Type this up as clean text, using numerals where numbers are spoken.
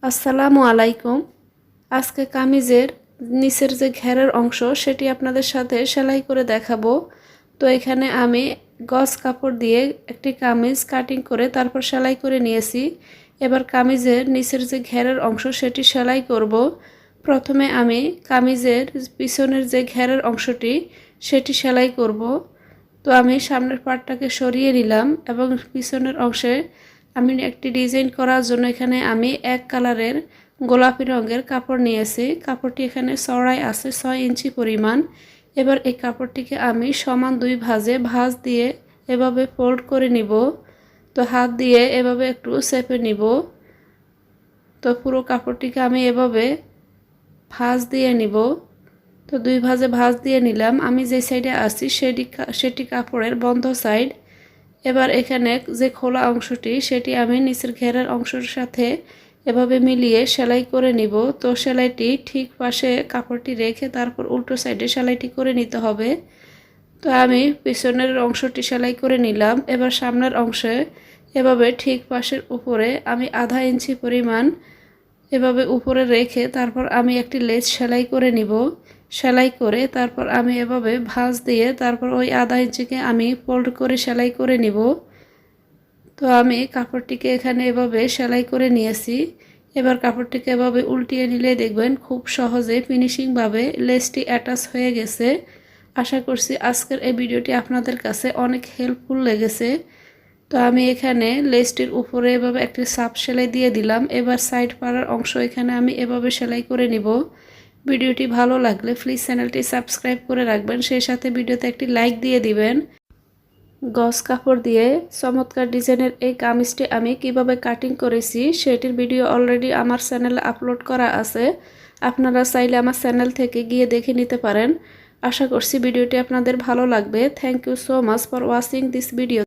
আসসালামু আলাইকুম। আজকে কামিজের নিচের যে ঘেরের অংশ সেটি আপনাদের সাথে সেলাই করে দেখাবো। তো এখানে আমি গজ কাপড় দিয়ে একটি কামিজ কাটিং করে তারপর সেলাই করে নিয়েছি। এবার কামিজের নিচের যে ঘেরের অংশ সেটি সেলাই করব। প্রথমে আমি কামিজের পিছনের যে ঘেরের অংশটি সেটি সেলাই করব। তো আমি সামনের পার্টটাকে সরিয়ে নিলাম এবং পিছনের অংশে আমি একটি ডিজাইন করার জন্য এখানে আমি এক কালারের গোলাপি রঙের কাপড় নিয়েছি। কাপড়টি এখানে চওড়ায় আছে 6 ইঞ্চি পরিমাণ। এবার এই কাপড়টিকে আমি সমান দুই ভাঁজ দিয়ে এভাবে ফোল্ড করে নিব। তো হাত দিয়ে এভাবে একটু চেপে নিব। তো পুরো কাপড়টিকে আমি এভাবে ভাঁজ দিয়ে নিব। তো দুই ভাঁজ দিয়ে নিলাম। আমি যে সাইডে আছি সেটি কাপড়ের বন্ধ সাইড। এবার এখানে যে খোলা অংশটি সেটি আমি নিচের ঘেরের অংশের সাথে এভাবে মিলিয়ে সেলাই করে নিব। তো সেলাইটি ঠিক পাশে কাপড়টি রেখে তারপর উল্টো সাইডে সেলাইটি করে নিতে হবে। তো আমি পিছনের অংশটি সেলাই করে নিলাম। এবার সামনের অংশে এভাবে ঠিক পাশের উপরে আমি আধা ইঞ্চি পরিমাণ এভাবে উপরে রেখে তারপর আমি একটি লেস সেলাই করে নিব। সেলাই করে তারপর আমি এভাবে ভাঁজ দিয়ে তারপর ওই আধা ইঞ্চিকে আমি ফোল্ড করে সেলাই করে নিব। তো আমি কাপড়টিকে এখানে এভাবে সেলাই করে নিয়েছি। এবার কাপড়টিকে এভাবে উল্টিয়ে নিলে দেখবেন খুব সহজে ফিনিশিংভাবে লেসটি অ্যাটাচ হয়ে গেছে। আশা করছি আজকের এই ভিডিওটি আপনাদের কাছে অনেক হেল্পফুল লেগেছে। তো আমি এখানে লেসটির উপরে এভাবে একটি সাপ সেলাই দিয়ে দিলাম। এবার সাইড পাড়ার অংশ এখানে আমি এভাবে সেলাই করে নিব। ভিডিওটি ভালো লাগলে প্লিজ চ্যানেলটি সাবস্ক্রাইব করে রাখবেন, সেই সাথে ভিডিওতে একটি লাইক দিয়ে দিবেন। গজ কাপড় দিয়ে চমৎকার ডিজাইনের এই কামিজটি আমি কিভাবে কাটিং করেছি সেটির ভিডিও অলরেডি আমার চ্যানেলে আপলোড করা আছে। আপনারা চাইলে আমার চ্যানেল থেকে গিয়ে দেখে নিতে পারেন। আশা করছি ভিডিওটি আপনাদের ভালো লাগবে। Thank you so much for watching this video.